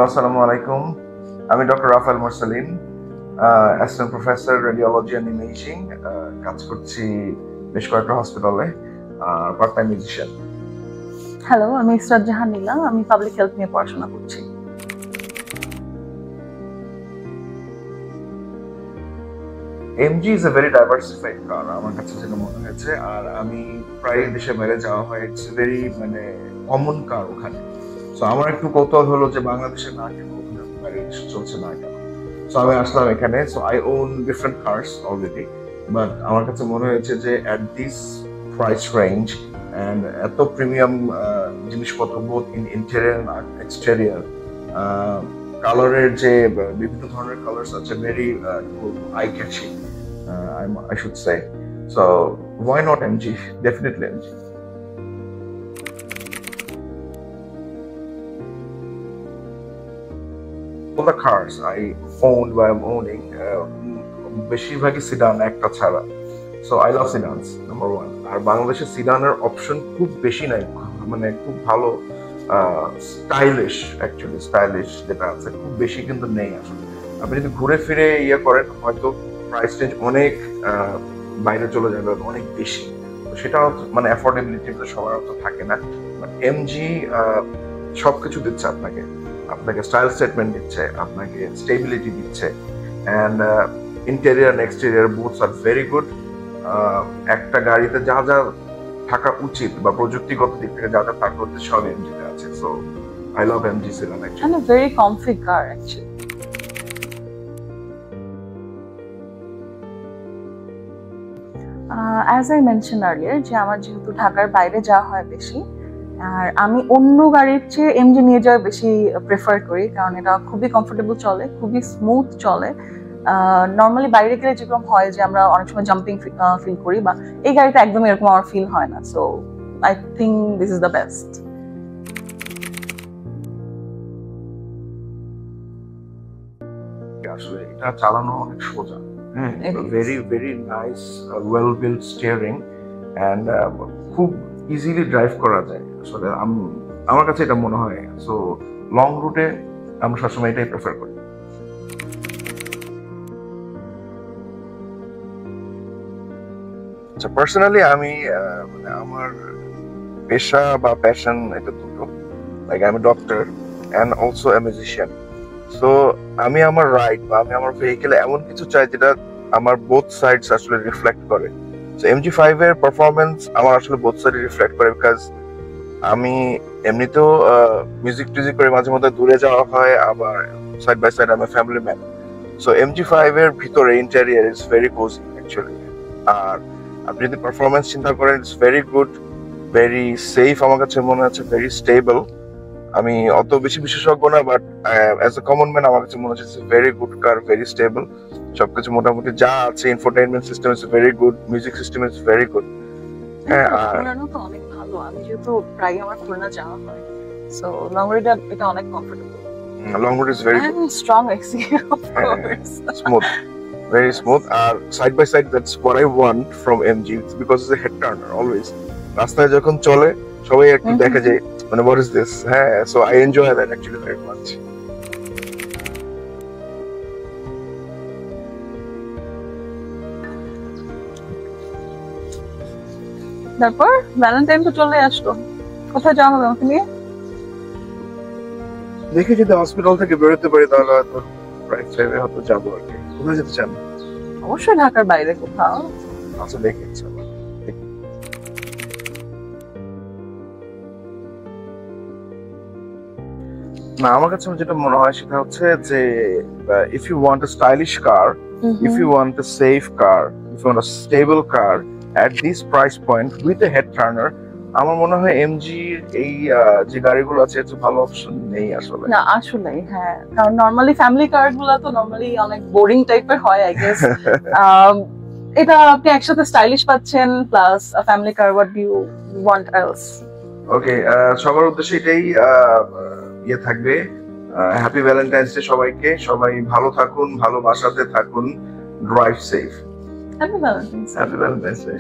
আসসালামু আলাইকুম, আমি doctor Rafael Morsalin, assistant professor radiology and imaging, কাজ করছি বেশ কয়েকটা হসপিটালে, পার্ট টাইম মিউজিশিয়ান। হ্যালো, আমি ইসরাত জাহান নীলা, আমি পাবলিক হেলথ নিয়ে পড়াশোনা করছি। MG is a very diversified car, আমার কাছে যেটা মনে হয়েছে। আর আমি প্রায় দেশে বাইরে যাওয়া হয়, ইটস ভেরি মানে কমন কার ওখানে। সো আমার একটু কৌতূহল হলো যে বাংলাদেশে না কেন, বাইরে দেশে চলছে না কেন। সো আমি আসলাম এখানে। So I own different cars already, but আমার কাছে মনে হয়েছে যে at this price range and এত প্রিমিয়াম জিনিসপত্র, বোথ ইন ইন্টেরিয়র আর এক্সটেরিয়র, কালারের যে বিভিন্ন ধরনের কালার্স আছে, very eye catching, I should say. So why not MG? Definitely MG. All the cars I owned by I'm owning, বেশিরভাগই sit down একটা ছাড়া। So I love sedans, number one. আর বাংলাদেশের সিডানের অপশন খুব বেশি নাই, মানে খুব ভালো স্টাইলিশ, অ্যাকচুয়ালি স্টাইলিশ যেটা আছে খুব বেশি কিন্তু নেই আসলে। আপনি যদি ঘুরে ফিরে ইয়ে করেন, হয়তো প্রাইস রেঞ্জ অনেক বাইরে চলে যাবে, অনেক বেশি। তো সেটা মানে অ্যাফোর্ডেবিলিটি সবার তো থাকে না। বাট এমজি সবকিছু দিচ্ছে আপনাকে, আপনাকে স্টাইল স্টেটমেন্ট দিচ্ছে, আপনাকে স্টেবিলিটি দিচ্ছে, and interior and exterior both's are very good. একটা গাড়িতে যা যা থাকা উচিত বা প্রযুক্তিগত দিক থেকে যা যা থাকা উচিত সব এমজিতে আছে। So I love MG sedan actually. And a very comfy car actually. As I mentioned earlier, যে আমার যেহেতু ঢাকার বাইরে যাওয়া হয় বেশি, আর আমি অন্য গাড়ির চেয়ে এমজি নিয়ে যাওয়া বেশি প্রেফার করি, কারণ এটা খুবই কমফোর্টেবল চলে, খুবই স্মুথ চলে। নর্মালি বাইরে গেলে যেরকম হয় যে আমরা অনেক সময় জাম্পিং ফিল করি, বা এই গাড়িতে একদম এরকম আমার ফিল হয় না। So I think this is the best. আসলে এটা চালানো অনেক সোজা, হ্যাঁ, very very nice, well build steering, and খুব ইজিলি ড্রাইভ করা যায় আসলে। আমার কাছে এটা মনে হয়। সো লং রুটে আমরা সবসময় এটাই প্রেফার করি। আচ্ছা, পার্সোনালি আমি মানে আমার পেশা বা প্যাশন এটা দুটো। Like I M a doctor and also a musician. So আমি আমার রাইড বা আমি আমার ভেহিকেলে এমন কিছু চাই যেটা আমার বোথ সাইডস আসলে রিফ্লেক্ট করে। সো MG5 এর পারফরমেন্স আমার আসলে বোথ সাইড রিফ্লেক্ট করে, বিকজ আমি এমনিতেও মিউজিক টিউজিক করে মাঝে মধ্যে দূরে যাওয়া হয়, আবার সাইড বাই সাইড আমি ফ্যামিলি ম্যান। সো MG5 এর ভিতরে interior is very cosy actually. আর আপনি যদি পারফরমেন্স চিন্তা করেন, it's very good, very safe, আমার কাছে মনে হচ্ছে ভেরি স্টেবল। আমি অত বেশি বিশেষজ্ঞ না, but as a common man আমার কাছে মনে হচ্ছে ভেরি গুড কার, ভেরি স্টেবল। সবকিছু মোটামুটি যা আছে, infotainment system is very good, music system is very good. হ্যাঁ, আর তো অনেক ভালো। আমি যেহেতু প্রায় আমার খুলনা যাওয়া হয়, সো লং রাইড এটা অনেক comfortable. Long route is very good, strong এক্সি, of course, smooth, very smooth. Side by side, that's what I want from MG, because it's a head turner always. রাস্তায় যখন চলে সবাই একটু দেখে যে মানে what is this, হ্যাঁ। So I enjoy that actually very much. তারপর ভ্যালেন্টাইন তো চলে আসলো, কোথায় যাওয়া হবে আমাকে নিয়ে? দেখি যদি হসপিটাল থেকে বেরোতে পারি তাহলে হয়তো প্রাইস টাইমে হয়তো যাবো আর কি। কোথায় যেতে চান? অবশ্যই ঢাকার বাইরে কোথাও। আচ্ছা, দেখি ইনশাআল্লাহ। না, আমার কাছে যেটা মনে হয় সেটা হচ্ছে যে if you want a stylish car, if you want a safe car, if you want a stable car at this price point with a head turner, আমার মনে হয় এমজি এই যে গাড়িগুলো আছে এত ভালো অপশন নেই আসলে। না আসলে হ্যাঁ, কারণ নরমালি ফ্যামিলি কার গুলো তো নরমালি অনেক বোরিং টাইপের হয় আই গেস। এটা আপনি একসাথে স্টাইলিশ পাচ্ছেন, plus family car, what do you want else? Okay, সবার উদ্দেশ্যে এটাই ইয়ে থাকবে। হ্যাপি ভ্যালেন্টাইন্স ডে সবাইকে, সবাই ভালো থাকুন, ভালোবাসাতে থাকুন, drive safe. Happy Valentine's day.